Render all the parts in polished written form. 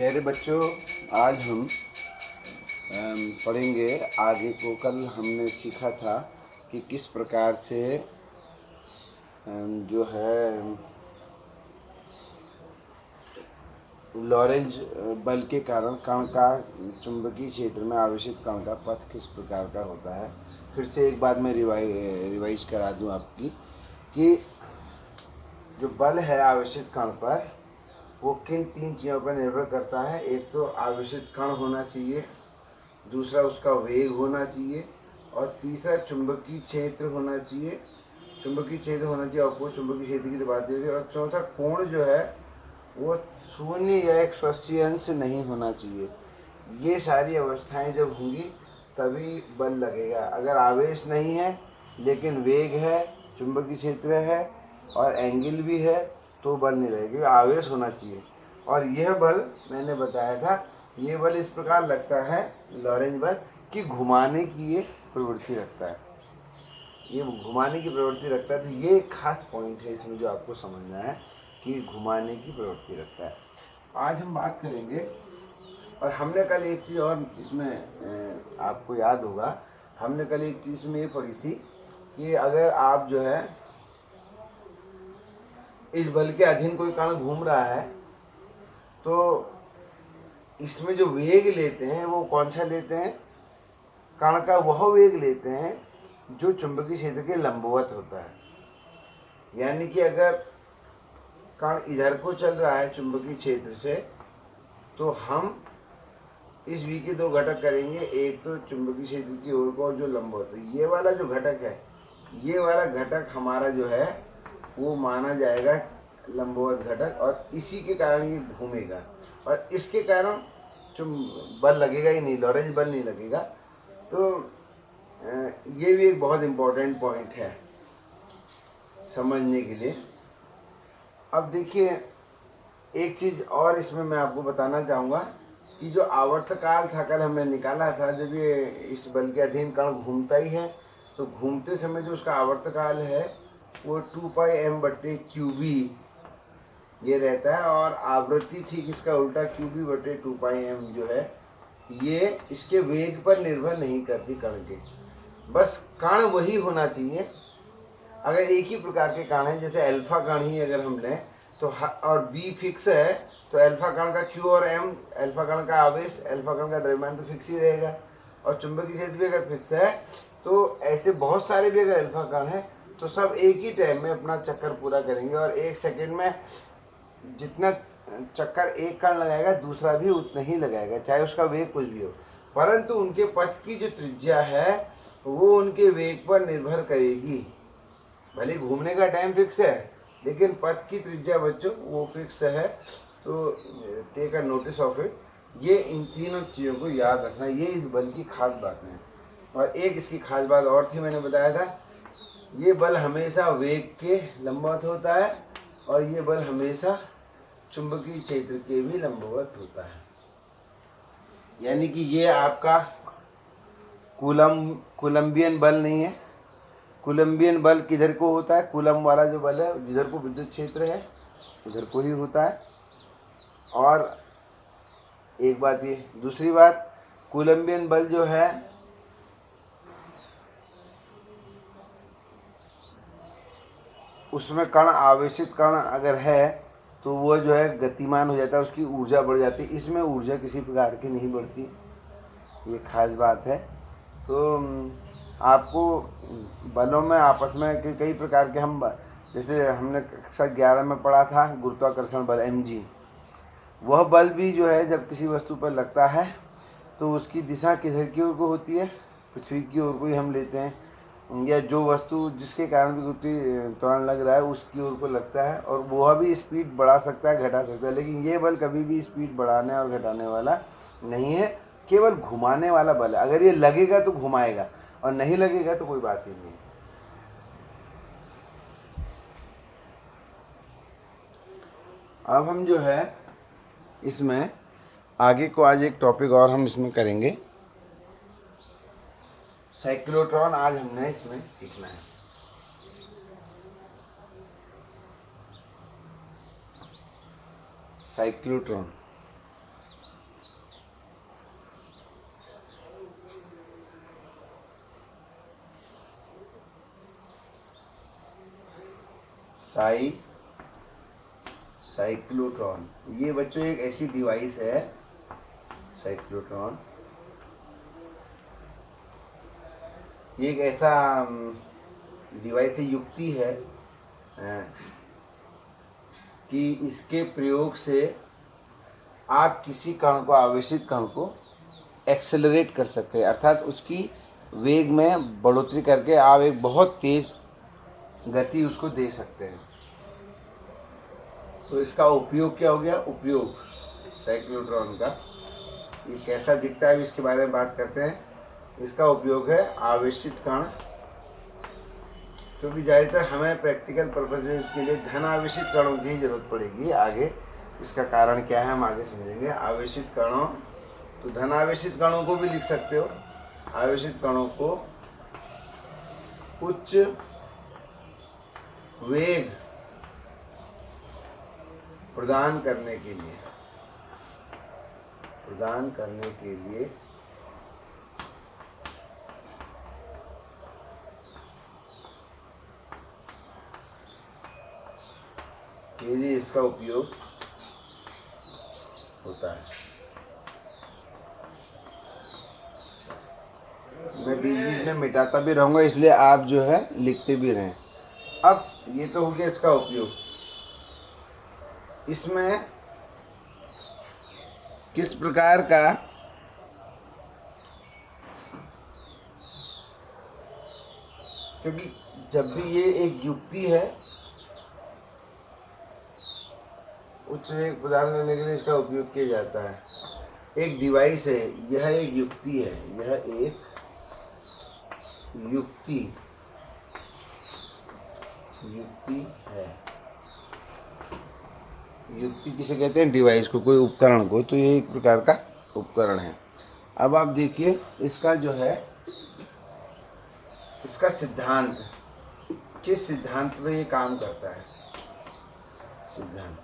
प्यारे बच्चों, आज हम पढ़ेंगे आगे को। कल हमने सीखा था कि किस प्रकार से जो है लॉरेंज बल के कारण कण का चुंबकीय क्षेत्र में आवेशित कण का पथ किस प्रकार का होता है। फिर से एक बार मैं रिवाइज करा दूं आपकी कि जो बल है आवेशित कण पर वो किन तीन चीज़ों पर निर्भर करता है। एक तो आवेशित कण होना चाहिए, दूसरा उसका वेग होना चाहिए, और तीसरा चुंबकीय क्षेत्र होना चाहिए। चुंबकीय क्षेत्र होना चाहिए और चुंबकीय क्षेत्र की तो बात होगी। और चौथा कोण जो है वो शून्य या एक स्वस्तिय अंश नहीं होना चाहिए। ये सारी अवस्थाएं जब होंगी तभी बल लगेगा। अगर आवेश नहीं है लेकिन वेग है, चुंबकीय क्षेत्र है और एंगल भी है तो बल नहीं लगेगा। आवेश होना चाहिए। और यह बल मैंने बताया था, ये बल इस प्रकार लगता है लॉरेंज बल कि घुमाने की ये प्रवृत्ति रखता है। ये घुमाने की प्रवृत्ति रखता है। तो ये एक खास पॉइंट है इसमें जो आपको समझना है कि घुमाने की प्रवृत्ति रखता है। आज हम बात करेंगे, और हमने कल एक चीज़ और इसमें आपको याद होगा, हमने कल एक चीज़ में ये पढ़ी थी कि अगर आप जो है इस बल के अधीन कोई कण घूम रहा है तो इसमें जो वेग लेते हैं वो कौन सा लेते हैं? कण का वह वेग लेते हैं जो चुंबकीय क्षेत्र के लंबवत होता है। यानी कि अगर कण इधर को चल रहा है चुंबकीय क्षेत्र से तो हम इस v के दो घटक करेंगे, एक तो चुंबकीय क्षेत्र की ओर को और जो लंबवत। तो ये वाला जो घटक है, ये वाला घटक हमारा जो है वो माना जाएगा लंबवत घटक, और इसी के कारण ये घूमेगा और इसके कारण बल लगेगा ही नहीं, लॉरेंज बल नहीं लगेगा। तो ये भी एक बहुत इम्पोर्टेंट पॉइंट है समझने के लिए। अब देखिए एक चीज़ और इसमें मैं आपको बताना चाहूँगा कि जो आवर्तकाल था कल हमने निकाला था, जब ये इस बल के अधीन कण घूमता ही है तो घूमते समय जो उसका आवर्तकाल है वो 2πm/qb ये रहता है। और आवृत्ति थी किसका उल्टा, qb/2πm जो है ये इसके वेग पर निर्भर नहीं करती कण के। बस कण वही होना चाहिए। अगर एक ही प्रकार के कण हैं, जैसे अल्फा कण ही अगर हम लें तो और बी फिक्स है तो अल्फा कण का क्यू और एम, अल्फा कण का आवेश, अल्फा कण का द्रव्यमान तो फिक्स ही रहेगा। और चुंबकीय क्षेत्र भी अगर फिक्स है तो ऐसे बहुत सारे भी अगर अल्फा कण है तो सब एक ही टाइम में अपना चक्कर पूरा करेंगे और एक सेकेंड में जितना चक्कर एक कण लगाएगा दूसरा भी उतना ही लगाएगा, चाहे उसका वेग कुछ भी हो। परंतु उनके पथ की जो त्रिज्या है वो उनके वेग पर निर्भर करेगी। भले घूमने का टाइम फिक्स है लेकिन पथ की त्रिज्या बच्चों वो फिक्स है। तो take a notice of it. ये इन तीनों चीज़ों को याद रखना, ये इस बल की खास बातें हैं। और एक इसकी खास बात और थी, मैंने बताया था ये बल हमेशा वेग के लंबवत होता है और ये बल हमेशा चुंबकीय क्षेत्र के भी लंबवत होता है। यानी कि ये आपका कोलंबियन बल नहीं है। कोलंबियन बल किधर को होता है? कूलम वाला जो बल है जिधर को विद्युत क्षेत्र है उधर को ही होता है। और एक बात ये, दूसरी बात कोलंबियन बल जो है उसमें कण आवेशित कण अगर है तो वो जो है गतिमान हो जाता है, उसकी ऊर्जा बढ़ जाती है। इसमें ऊर्जा किसी प्रकार की नहीं बढ़ती, ये खास बात है। तो आपको बलों में आपस में कई प्रकार के हम, जैसे हमने कक्षा 11 में पढ़ा था गुरुत्वाकर्षण बल mg, वह बल भी जो है जब किसी वस्तु पर लगता है तो उसकी दिशा किधर की ओर को होती है? पृथ्वी की ओर को ही हम लेते हैं, या जो वस्तु जिसके कारण भी गुरुत्वीय त्वरण लग रहा है उसकी ओर को लगता है। और वह भी स्पीड बढ़ा सकता है, घटा सकता है, लेकिन ये बल कभी भी स्पीड बढ़ाने और घटाने वाला नहीं है, केवल घुमाने वाला बल है। अगर ये लगेगा तो घुमाएगा और नहीं लगेगा तो कोई बात ही नहीं। अब हम जो है इसमें आगे को आज एक टॉपिक और हम इसमें करेंगे, साइक्लोट्रॉन आज हमने इसमें सीखना है। Cyclotron cyclotron. ये बच्चों एक ऐसी डिवाइस है, साइक्लोट्रॉन, ये एक ऐसा डिवाइस है, युक्ति है कि इसके प्रयोग से आप किसी कण को, आवेशित कण को एक्सेलरेट कर सकते हैं, अर्थात उसकी वेग में बढ़ोतरी करके आप एक बहुत तेज गति उसको दे सकते हैं। तो इसका उपयोग क्या हो गया, उपयोग साइक्लोट्रॉन का, ये कैसा दिखता है इसके बारे में बात करते हैं। इसका उपयोग है आवेशित कण, क्योंकि ज़्यादातर हमें प्रैक्टिकल पर्पजेज के लिए धन आवेशित कणों की जरूरत पड़ेगी। आगे इसका कारण क्या है हम आगे समझेंगे। आवेशित कणों, तो धन आवेशित कणों को भी लिख सकते हो, आवेशित कणों को उच्च वेग प्रदान करने के लिए यदि इसका उपयोग होता है। मैं बीच बीच में मिटाता भी रहूँगा, इसलिए आप जो है लिखते भी रहें। अब ये तो हो गया इसका उपयोग। इसमें किस प्रकार का क्योंकि जब भी ये एक युक्ति है, उच्च वेग प्रदान करने के लिए इसका उपयोग किया जाता है। एक डिवाइस है, यह एक युक्ति है, यह एक युक्ति है। युक्ति किसे कहते हैं, डिवाइस को, कोई उपकरण को। तो ये एक प्रकार का उपकरण है। अब आप देखिए इसका जो है, इसका सिद्धांत, किस सिद्धांत पे ये काम करता है। सिद्धांत,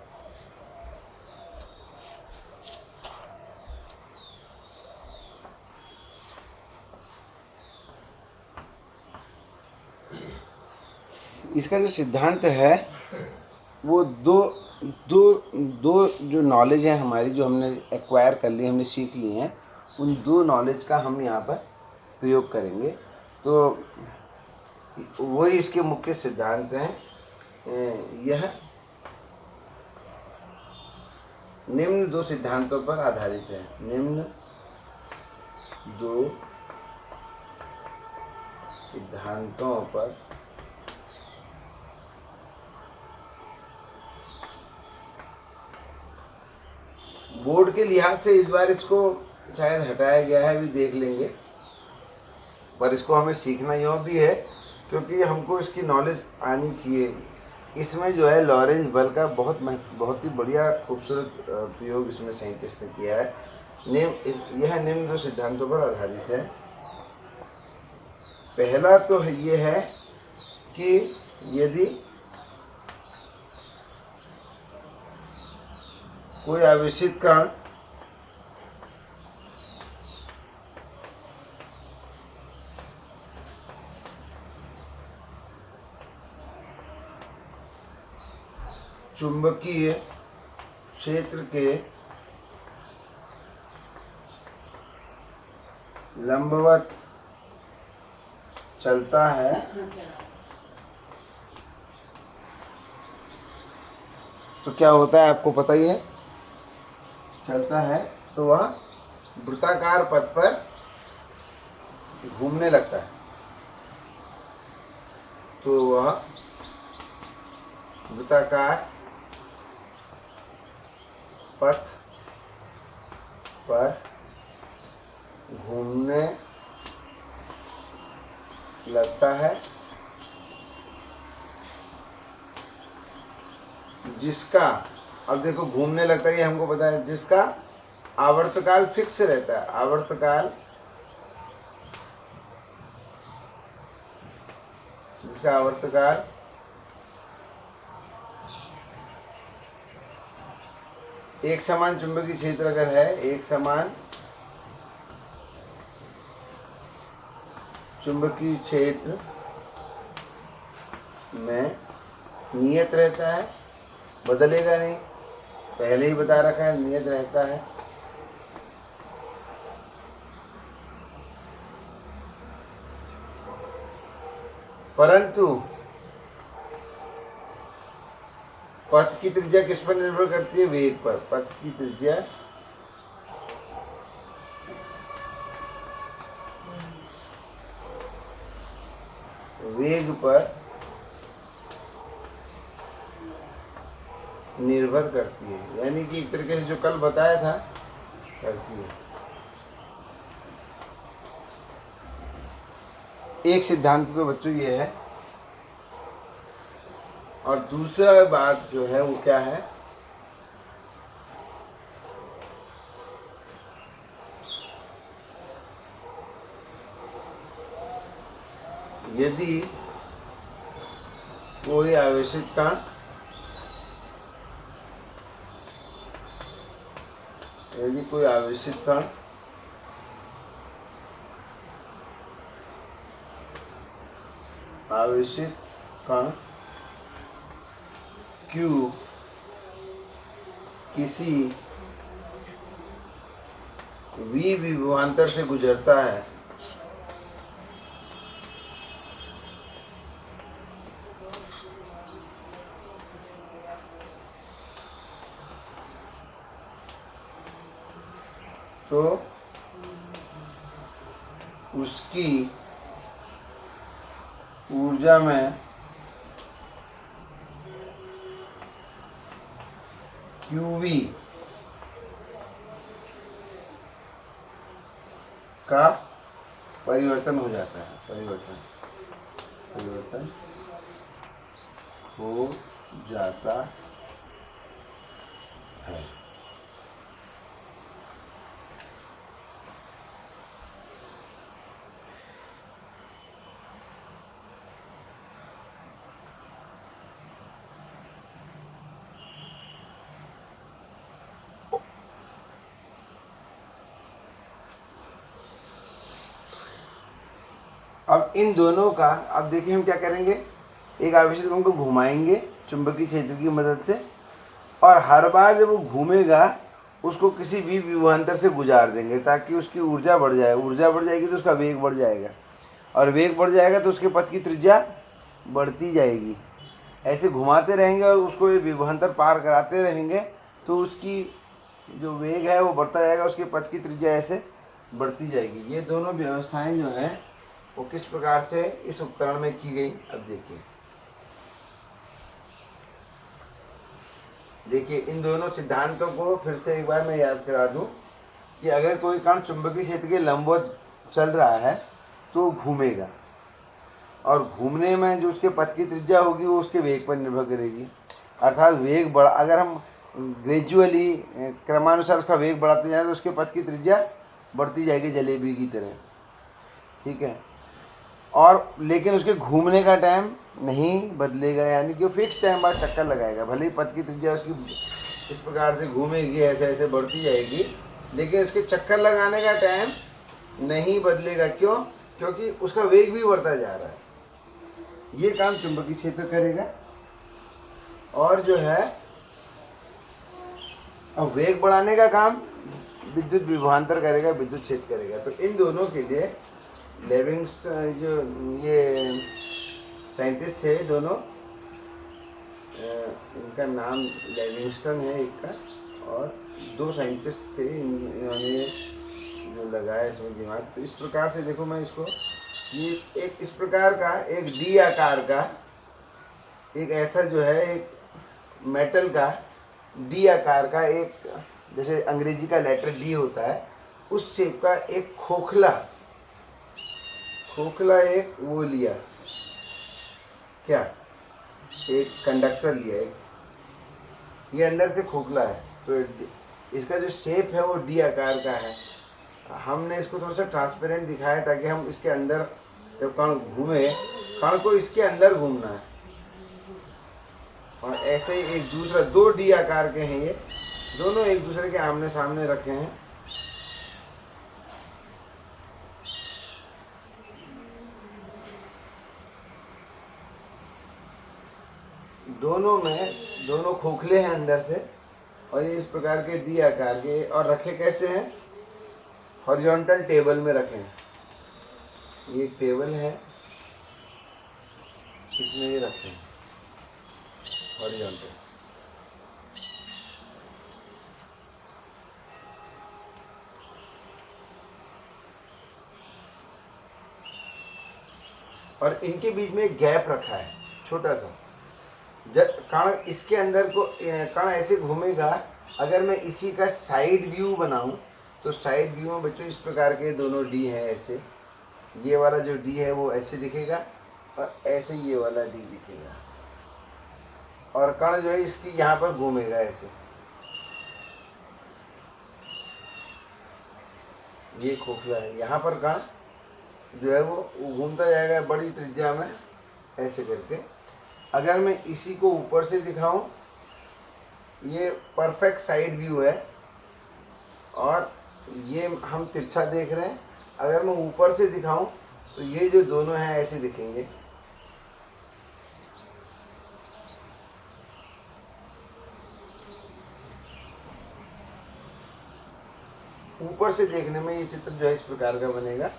इसका जो सिद्धांत है वो दो जो नॉलेज है हमारी, जो हमने एक्वायर कर ली, हमने सीख ली हैं, उन दो नॉलेज का हम यहाँ पर प्रयोग करेंगे। तो वही इसके मुख्य सिद्धांत हैं। यह निम्न दो सिद्धांतों पर आधारित है। निम्न दो सिद्धांतों पर बोर्ड के लिहाज से इस बार इसको शायद हटाया गया है, अभी देख लेंगे, पर इसको हमें सीखना यूँ भी है क्योंकि हमको इसकी नॉलेज आनी चाहिए। इसमें जो है लॉरेंज बल का बहुत ही बढ़िया खूबसूरत प्रयोग इसमें साइंटिस्ट ने किया है। यह निम्न दो सिद्धांतों पर आधारित है। पहला तो ये है कि यदि कोई आवेशित कण चुंबकीय क्षेत्र के लंबवत चलता है तो क्या होता है आपको पता ही है। चलता है तो वह वृत्ताकार पथ पर घूमने लगता है, तो वह वृत्ताकार पथ पर घूमने लगता है, जिसका, अब देखो घूमने लगता है ये हमको पता है, जिसका आवर्तकाल फिक्स रहता है। आवर्तकाल, जिसका आवर्तकाल एक समान चुंबकीय क्षेत्र अगर है, एक समान चुंबकीय क्षेत्र में नियत रहता है, बदलेगा नहीं, पहले ही बता रखा है नियत रहता है। परंतु पथ की त्रिज्या किस पर निर्भर करती है? वेग पर। पथ की त्रिज्या वेग पर निर्भर करती है, यानी कि एक तरीके से जो कल बताया था करती है। एक सिद्धांत तो बच्चों ये है, और दूसरा बात जो है वो क्या है, यदि कोई आवेशित कण आवेशित कण Q किसी V विभवांतर से गुजरता है तो उसकी ऊर्जा में QV का परिवर्तन हो जाता है, परिवर्तन हो जाता है। अब इन दोनों का, अब देखिए हम क्या करेंगे, एक आवेशित कण को घुमाएंगे चुंबकीय क्षेत्र की मदद से, और हर बार जब वो घूमेगा उसको किसी भी विभवांतर से गुजार देंगे ताकि उसकी ऊर्जा बढ़ जाए। ऊर्जा बढ़ जाएगी तो उसका वेग बढ़ जाएगा, और वेग बढ़ जाएगा तो उसके पथ की त्रिज्या बढ़ती जाएगी। ऐसे घुमाते रहेंगे और उसको ये विभवांतर पार कराते रहेंगे तो उसकी जो वेग है वो बढ़ता जाएगा, उसके पथ की त्रिज्या ऐसे बढ़ती जाएगी। ये दोनों व्यवस्थाएं जो हैं वो किस प्रकार से इस उपकरण में की गई, अब देखिए इन दोनों सिद्धांतों को फिर से एक बार मैं याद करा दूं कि अगर कोई कण चुंबकीय क्षेत्र के लंबवत चल रहा है तो घूमेगा, और घूमने में जो उसके पथ की त्रिज्या होगी वो उसके वेग पर निर्भर करेगी। अर्थात वेग बढ़ा, अगर हम ग्रेजुअली क्रमानुसार उसका वेग बढ़ाते जाएं तो उसके पथ की त्रिज्या बढ़ती जाएगी जलेबी की तरह, ठीक है। और लेकिन उसके घूमने का टाइम नहीं बदलेगा, यानी कि वो फिक्स टाइम बाद चक्कर लगाएगा। भले ही पथ की त्रिज्या उसकी इस प्रकार से घूमेगी, ऐसे ऐसे बढ़ती जाएगी, लेकिन उसके चक्कर लगाने का टाइम नहीं बदलेगा। क्यों? क्योंकि उसका वेग भी बढ़ता जा रहा है। ये काम चुंबकीय क्षेत्र करेगा, और जो है अब वेग बढ़ाने का काम विद्युत विभवांतर करेगा, विद्युत क्षेत्र करेगा। तो इन दोनों के लिए लेविंगस्टन, जो ये साइंटिस्ट थे दोनों, इनका नाम लेविंगस्टन है एक का, और दो साइंटिस्ट थे, इन्होंने जो लगाया इसमें दिमाग। तो इस प्रकार से देखो, मैं इसको, ये एक इस प्रकार का एक डी आकार का, एक ऐसा जो है एक मेटल का डी आकार का, एक जैसे अंग्रेजी का लेटर डी होता है उस शेप का एक खोखला एक वो लिया, क्या, एक कंडक्टर लिया, एक ये अंदर से खोखला है, तो इसका जो शेप है वो डी आकार का है। हमने इसको थोड़ा सा ट्रांसपेरेंट दिखाया ताकि हम इसके अंदर जब कण घूमे, कण को इसके अंदर घूमना है। और ऐसे ही एक दूसरा, दो डी आकार के हैं, ये दोनों एक दूसरे के आमने सामने रखे हैं। दोनों में दोनों खोखले हैं अंदर से, और ये इस प्रकार के डी आकार के, और रखे कैसे हैं, हॉरिजॉन्टल टेबल में रखे हैं। ये एक टेबल है, इसमें ये रखे हैं हॉरिजॉन्टल। और इनके बीच में एक गैप रखा है छोटा सा, जब कण इसके अंदर को कण ऐसे घूमेगा। अगर मैं इसी का साइड व्यू बनाऊं तो साइड व्यू में बच्चों इस प्रकार के दोनों डी हैं ऐसे, ये वाला जो डी है वो ऐसे दिखेगा, और ऐसे ये वाला डी दिखेगा, और कण जो है इसकी यहाँ पर घूमेगा ऐसे, ये खोखला है। यहाँ पर कण जो है वो घूमता जाएगा बड़ी त्रिज्या में ऐसे करके। अगर मैं इसी को ऊपर से दिखाऊं, ये परफेक्ट साइड व्यू है, और ये हम तिरछा देख रहे हैं। अगर मैं ऊपर से दिखाऊं तो ये जो दोनों हैं ऐसे दिखेंगे। ऊपर से देखने में ये चित्र जो है इस प्रकार का बनेगा।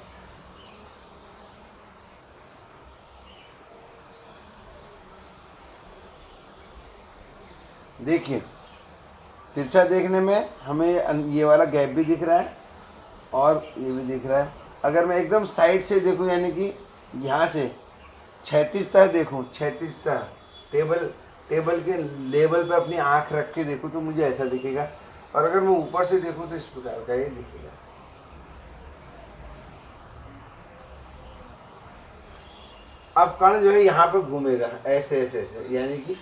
देखिए, तिरछा देखने में हमें ये वाला गैप भी दिख रहा है और ये भी दिख रहा है। अगर मैं एकदम साइड से देखूं, यानी कि यहाँ से क्षैतिजतः देखूं, क्षैतिजतः टेबल के लेवल पे अपनी आँख रख के देखूं तो मुझे ऐसा दिखेगा, और अगर मैं ऊपर से देखूं तो इस प्रकार का ये दिखेगा। अब कण जो है यहाँ पे घूमेगा ऐसे ऐसे ऐसे, यानी कि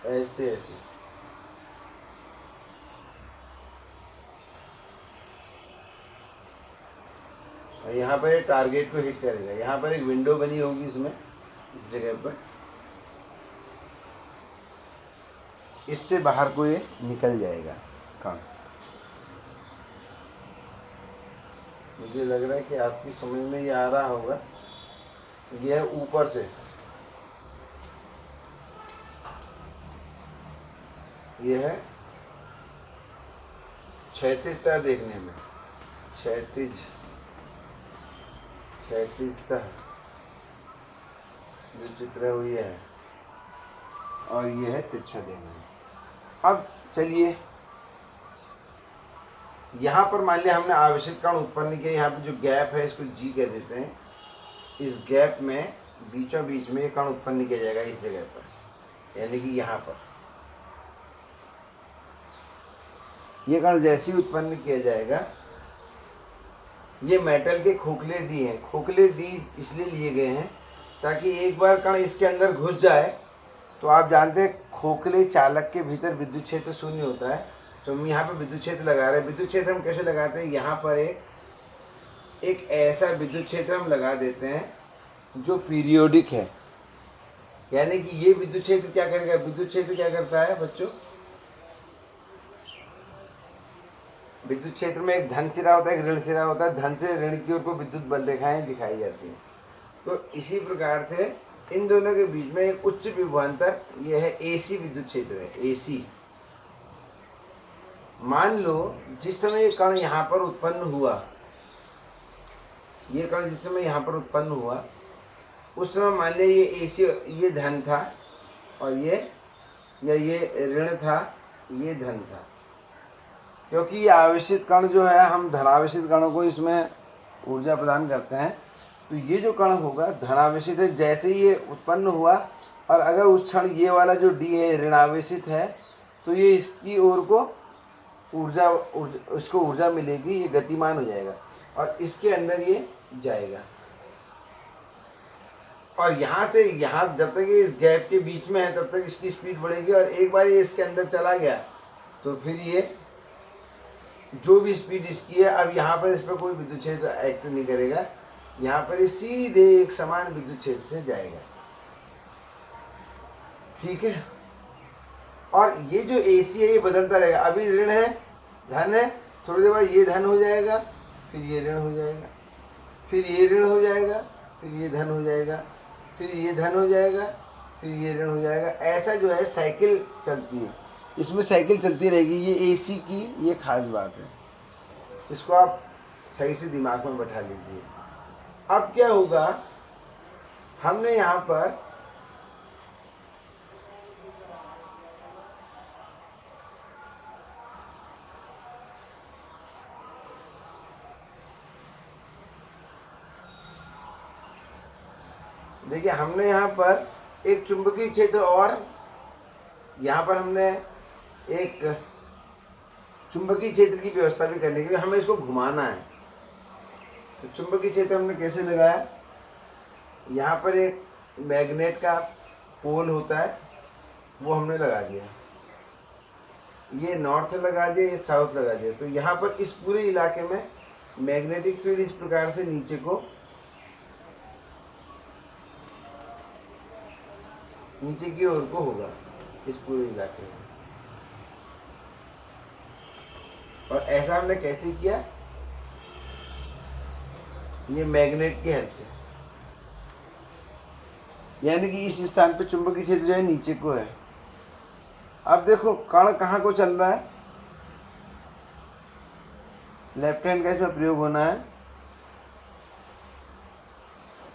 ऐसे ऐसे। और यहाँ पर टारगेट को हिट करेगा। यहाँ पर एक विंडो बनी होगी इसमें, इस जगह पर, इससे बाहर को ये निकल जाएगा कण। मुझे लग रहा है कि आपकी समझ में ये आ रहा होगा। ये है ऊपर से, ये है क्षैतिजतः देखने में, क्षैतिजतः जो चित्र है वो ये है, और ये है तिरछा देखने में। अब चलिए, यहाँ पर मान लिया हमने आवेशित कण उत्पन्न किया। यहाँ पे जो गैप है इसको जी कह देते हैं। इस गैप में बीचों बीच में ये कण उत्पन्न किया जाएगा इस जगह पर, यानी कि यहाँ पर ये कण जैसे ही उत्पन्न किया जाएगा, ये मेटल के खोखले डी हैं। खोखले डी इसलिए लिए गए हैं ताकि एक बार कण इसके अंदर घुस जाए, तो आप जानते हैं खोखले चालक के भीतर विद्युत क्षेत्र शून्य होता है। तो हम यहाँ पर विद्युत क्षेत्र लगा रहे हैं। विद्युत क्षेत्र हम कैसे लगाते हैं, यहाँ पर एक ऐसा विद्युत क्षेत्र हम लगा देते हैं जो पीरियोडिक है। यानी कि ये विद्युत क्षेत्र क्या करेगा, विद्युत क्षेत्र क्या करता है बच्चों, विद्युत क्षेत्र में एक धन सिरा होता है, एक ऋण सिरा होता है। धन से ऋण की ओर को विद्युत बल रेखाएं दिखाई जाती हैं। तो इसी प्रकार से इन दोनों के बीच में एक उच्च विभवांतर, यह है एसी विद्युत क्षेत्र है, एसी। मान लो जिस समय ये कण यहाँ पर उत्पन्न हुआ, ये कण जिस समय यहाँ पर उत्पन्न हुआ, उस समय मान लिया ये एसी, ये धन था, और ये ऋण था, ये धन था। क्योंकि ये आवेशित कण जो है, हम धनावेशित कणों को इसमें ऊर्जा प्रदान करते हैं, तो ये जो कण होगा धनावेशित है। जैसे ही ये उत्पन्न हुआ, और अगर उस क्षण ये वाला जो डी है ऋणावेशित है, तो ये इसकी ओर को उसको ऊर्जा मिलेगी, ये गतिमान हो जाएगा और इसके अंदर ये जाएगा। और यहाँ से यहाँ जब तक ये इस गैप के बीच में है तब तक इसकी स्पीड बढ़ेगी, और एक बार ये इसके अंदर चला गया तो फिर ये जो भी स्पीड इसकी है, अब यहाँ पर इस पर कोई विद्युत क्षेत्र एक्ट नहीं करेगा। यहाँ पर ये सीधे एक समान विद्युत क्षेत्र से जाएगा। ठीक है। और ये जो एसी है ये बदलता रहेगा। अभी ऋण है, धन है, थोड़ी देर बाद ये धन हो जाएगा, फिर ये ऋण हो जाएगा, फिर ये ऋण हो जाएगा, फिर ये धन हो जाएगा, फिर ये धन हो जाएगा, फिर ये ऋण हो जाएगा। ऐसा जो है साइकिल चलती है, इसमें साइकिल चलती रहेगी। ये एसी की ये खास बात है, इसको आप सही से दिमाग में बैठा लीजिए। अब क्या होगा, हमने यहाँ पर देखिए, हमने यहाँ पर एक चुंबकीय क्षेत्र और यहाँ पर हमने एक चुंबकीय क्षेत्र की व्यवस्था भी करने के लिए हमें इसको घुमाना है। तो चुंबकीय क्षेत्र हमने कैसे लगाया, यहाँ पर एक मैग्नेट का पोल होता है, वो हमने लगा दिया। ये नॉर्थ लगा दिया, ये साउथ लगा दिया। तो यहाँ पर इस पूरे इलाके में मैग्नेटिक फील्ड इस प्रकार से नीचे को नीचे की ओर को होगा इस पूरे इलाके में। और ऐसा हमने कैसे किया, ये मैग्नेट की हेल्प से, यानी कि इस स्थान पे चुंबकीय क्षेत्र जो है नीचे को है। अब देखो कण कहाँ को चल रहा है, लेफ्ट हैंड का इसमें प्रयोग होना है।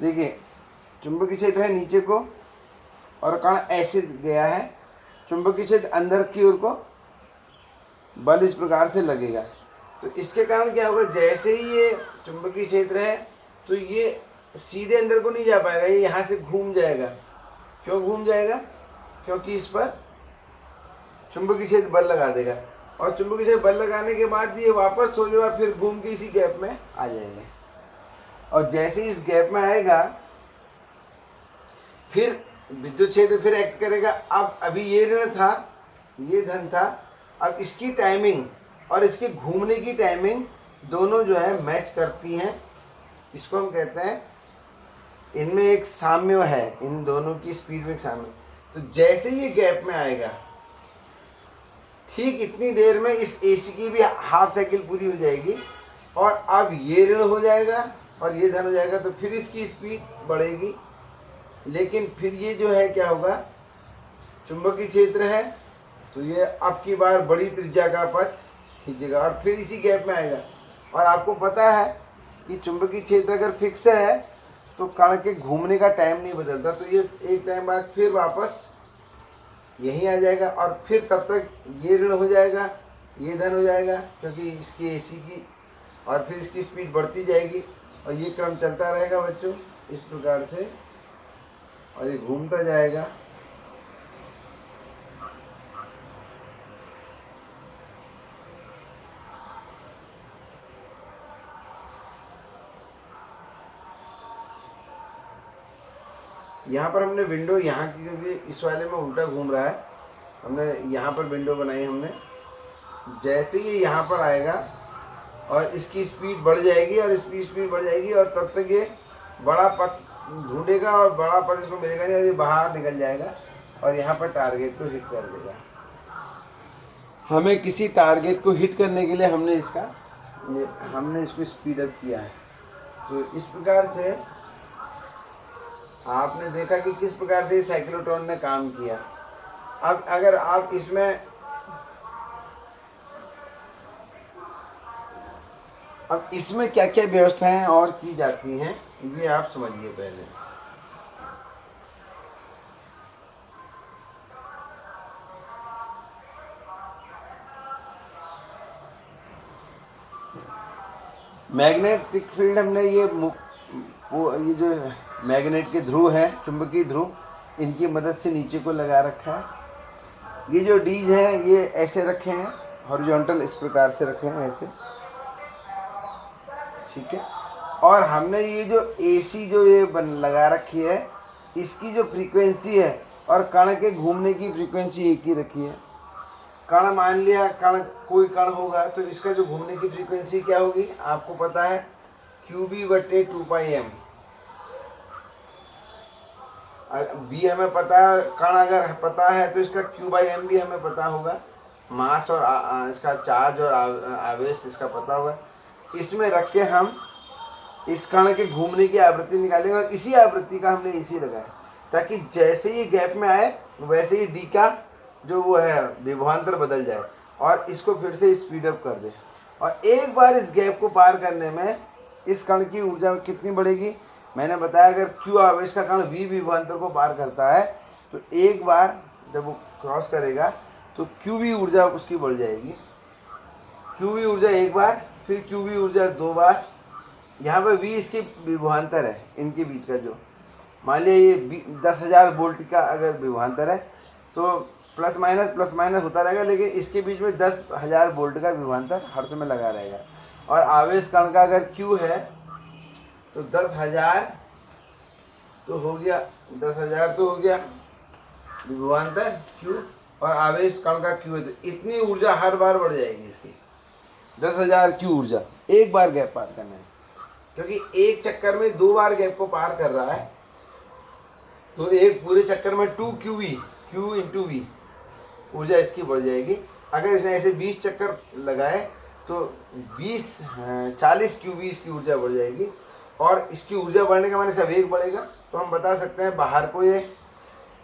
देखिए चुंबकीय क्षेत्र है नीचे को और कण ऐसे गया है, चुंबकीय क्षेत्र अंदर की ओर को बल इस प्रकार से लगेगा। तो इसके कारण क्या होगा, जैसे ही ये चुंबकीय क्षेत्र है तो ये सीधे अंदर को नहीं जा पाएगा, ये यहाँ से घूम जाएगा। क्यों घूम जाएगा, क्योंकि इस पर चुंबकीय क्षेत्र बल लगा देगा। और चुंबकीय क्षेत्र बल लगाने के बाद ये वापस हो जाएगा, फिर घूम के इसी गैप में आ जाएंगे। और जैसे ही इस गैप में आएगा फिर विद्युत क्षेत्र फिर एक्ट करेगा। अब अभी ये ऋण था, ये धन था, अब इसकी टाइमिंग और इसके घूमने की टाइमिंग दोनों जो है मैच करती हैं। इसको हम कहते हैं, इनमें एक साम्य है, इन दोनों की स्पीड में एक साम्य। तो जैसे ये गैप में आएगा, ठीक इतनी देर में इस एसी की भी हाफ साइकिल पूरी हो जाएगी और अब ये ऋण हो जाएगा और ये धन हो जाएगा। तो फिर इसकी स्पीड बढ़ेगी, लेकिन फिर ये जो है क्या होगा, चुंबकीय क्षेत्र है तो ये अब की बार बड़ी त्रिज्या का पथ खींचेगा और फिर इसी गैप में आएगा। और आपको पता है कि चुंबकीय क्षेत्र अगर फिक्स है तो कण के घूमने का टाइम नहीं बदलता। तो ये एक टाइम बाद फिर वापस यहीं आ जाएगा और फिर तब तक ये ऋण हो जाएगा, ये धन हो जाएगा, क्योंकि इसकी एसी की, और फिर इसकी स्पीड बढ़ती जाएगी और ये क्रम चलता रहेगा बच्चों इस प्रकार से, और ये घूमता जाएगा। यहाँ पर हमने विंडो यहाँ की, क्योंकि इस वाले में उल्टा घूम रहा है, हमने यहाँ पर विंडो बनाई हमने। जैसे ही यहाँ पर आएगा और इसकी स्पीड बढ़ जाएगी और इसकी स्पीड बढ़ जाएगी और तब तक ये बड़ा पथ ढूंढेगा और बड़ा पथ इसको मिलेगा नहीं और ये बाहर निकल जाएगा और यहाँ पर टारगेट को हिट कर देगा। हमें किसी टारगेट को हिट करने के लिए हमने इसको स्पीड अप किया है। तो इस प्रकार से आपने देखा कि किस प्रकार से साइक्लोट्रॉन ने काम किया। अब अगर आप इसमें क्या क्या व्यवस्थाएं और की जाती हैं ये आप समझिए पहले। मैग्नेटिक फील्ड हमने ये जो मैग्नेट के ध्रुव हैं, चुंबकीय ध्रुव, इनकी मदद से नीचे को लगा रखा है। ये जो डीज हैं ये ऐसे रखे हैं, हॉरिजॉन्टल इस प्रकार से रखे हैं ऐसे, ठीक है। और हमने ये जो एसी जो ये लगा रखी है, इसकी जो फ्रीक्वेंसी है और कण के घूमने की फ्रीक्वेंसी एक ही रखी है। कण मान लिया, कोई कण होगा तो इसका जो घूमने की फ्रीक्वेंसी क्या होगी आपको पता है, QB/2πm। बी हमें पता है, कण अगर पता है तो इसका Q/m भी हमें पता होगा, मास और इसका चार्ज और आवेश इसका पता होगा। इसमें रख के हम इस कण के घूमने की आवृत्ति निकालेंगे और इसी आवृत्ति का हमने एसी लगाया ताकि जैसे ही गैप में आए वैसे ही डी का जो वो है विभवांतर बदल जाए और इसको फिर से स्पीड अप कर दे। और एक बार इस गैप को पार करने में इस कण की ऊर्जा कितनी बढ़ेगी, मैंने बताया अगर क्यू आवेश का कण वी विभवांतर को पार करता है तो एक बार जब वो क्रॉस करेगा तो क्यू वी ऊर्जा उसकी बढ़ जाएगी। क्यू वी ऊर्जा एक बार, फिर क्यू वी ऊर्जा 2 बार। यहाँ पर वी इसके विभवांतर है, इनके बीच का जो मान लिया ये 10,000 वोल्ट का अगर विभवांतर है तो प्लस माइनस होता रहेगा, लेकिन इसके बीच में 10,000 वोल्ट का विभवांतर हर समय लगा रहेगा। और आवेश कण का अगर क्यू है तो 10,000 तो हो गया, 10,000 तो हो गया विभवांतर क्यू, और आवेश कण का क्यू है तो इतनी ऊर्जा हर बार बढ़ जाएगी इसकी 10,000 क्यू ऊर्जा एक बार गैप पार करना है। क्योंकि एक चक्कर में 2 बार गैप को पार कर रहा है तो एक पूरे चक्कर में 2 Q V, Q into V ऊर्जा इसकी बढ़ जाएगी। अगर इसने ऐसे 20 चक्कर लगाए तो 40 क्यू वी इसकी ऊर्जा बढ़ जाएगी। और इसकी ऊर्जा बढ़ने का माने इसका वेग बढ़ेगा। तो हम बता सकते हैं बाहर को ये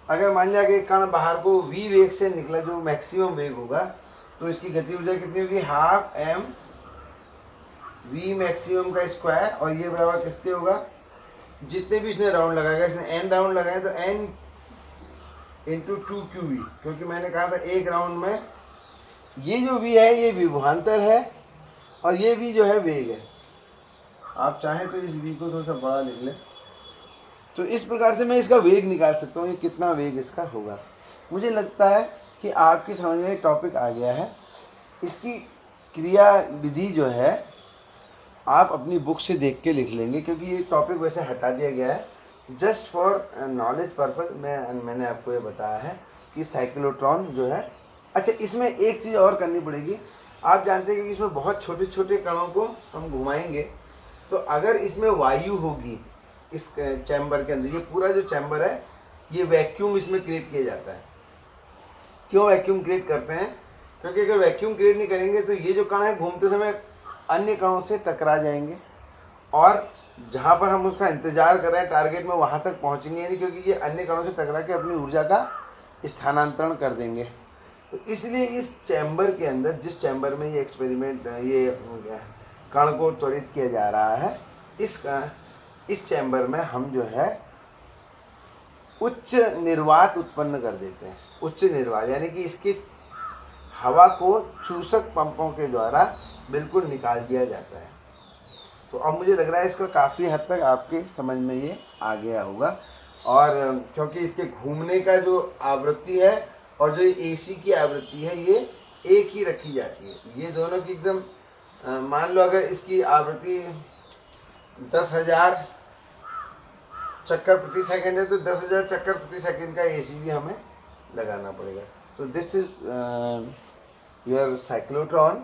अगर मान लिया कि कण बाहर को वी वेग से निकला जो मैक्सिमम वेग होगा तो इसकी गति ऊर्जा कितनी होगी, हाफ एम वी मैक्सिमम का स्क्वायर, और ये बराबर किसके होगा, जितने भी इसने राउंड लगाएगा, इसने एन राउंड लगाए तो एन इंटू 2 क्यू वी, क्योंकि मैंने कहा था एक राउंड में ये जो वी है ये विभवांतर है और ये वी जो है वेग है। आप चाहें तो इस वी को थोड़ा सा बड़ा लिख लें। तो इस प्रकार से मैं इसका वेग निकाल सकता हूँ, ये कितना वेग इसका होगा। मुझे लगता है कि आपकी समझ में टॉपिक आ गया है। इसकी क्रिया विधि जो है आप अपनी बुक से देख के लिख लेंगे, क्योंकि ये टॉपिक वैसे हटा दिया गया है जस्ट फॉर नॉलेज पर्पज। मैंने आपको ये बताया है कि साइक्लोट्रॉन जो है, अच्छा इसमें एक चीज़ और करनी पड़ेगी। आप जानते हैं कि इसमें बहुत छोटे छोटे कणों को हम घुमाएंगे तो अगर इसमें वायु होगी इस चैम्बर के अंदर, ये पूरा जो चैम्बर है ये वैक्यूम इसमें क्रिएट किया जाता है। क्यों वैक्यूम क्रिएट करते हैं, क्योंकि अगर वैक्यूम क्रिएट नहीं करेंगे तो ये जो कण है घूमते समय अन्य कणों से टकरा जाएंगे और जहाँ पर हम उसका इंतजार कर रहे हैं टारगेट में वहाँ तक पहुँचेंगे नहीं, क्योंकि ये अन्य कणों से टकरा के अपनी ऊर्जा का स्थानांतरण कर देंगे। तो इसलिए इस चैम्बर के अंदर, जिस चैम्बर में ये एक्सपेरिमेंट ये कण को त्वरित किया जा रहा है, इस चैम्बर में हम जो है उच्च निर्वात उत्पन्न कर देते हैं। उच्च निर्वात यानी कि इसकी हवा को चूसक पंपों के द्वारा बिल्कुल निकाल दिया जाता है। तो अब मुझे लग रहा है इसका काफ़ी हद तक आपके समझ में ये आ गया होगा। और क्योंकि इसके घूमने का जो आवृत्ति है और जो एसी की आवृत्ति है ये एक ही रखी जाती है, ये दोनों की एकदम मान लो अगर इसकी आवृत्ति 10,000 चक्कर प्रति सेकंड है तो 10,000 चक्कर प्रति सेकंड का एसी भी हमें लगाना पड़ेगा। तो दिस इज योर साइक्लोट्रॉन,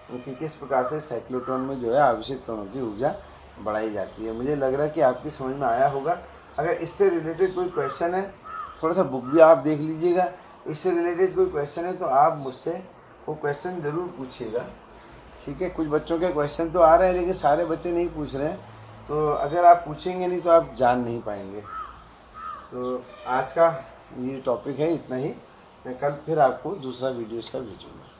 कि किस प्रकार से साइक्लोट्रॉन में जो है आवेशित कणों की ऊर्जा बढ़ाई जाती है। मुझे लग रहा है कि आपकी समझ में आया होगा। अगर इससे रिलेटेड कोई क्वेश्चन है, थोड़ा सा बुक भी आप देख लीजिएगा, इससे रिलेटेड कोई क्वेश्चन है तो आप मुझसे वो क्वेश्चन ज़रूर पूछिएगा, ठीक है। कुछ बच्चों के क्वेश्चन तो आ रहे हैं लेकिन सारे बच्चे नहीं पूछ रहे हैं, तो अगर आप पूछेंगे नहीं तो आप जान नहीं पाएंगे। तो आज का ये टॉपिक है इतना ही, मैं कल फिर आपको दूसरा वीडियो इसका भेजूँगा।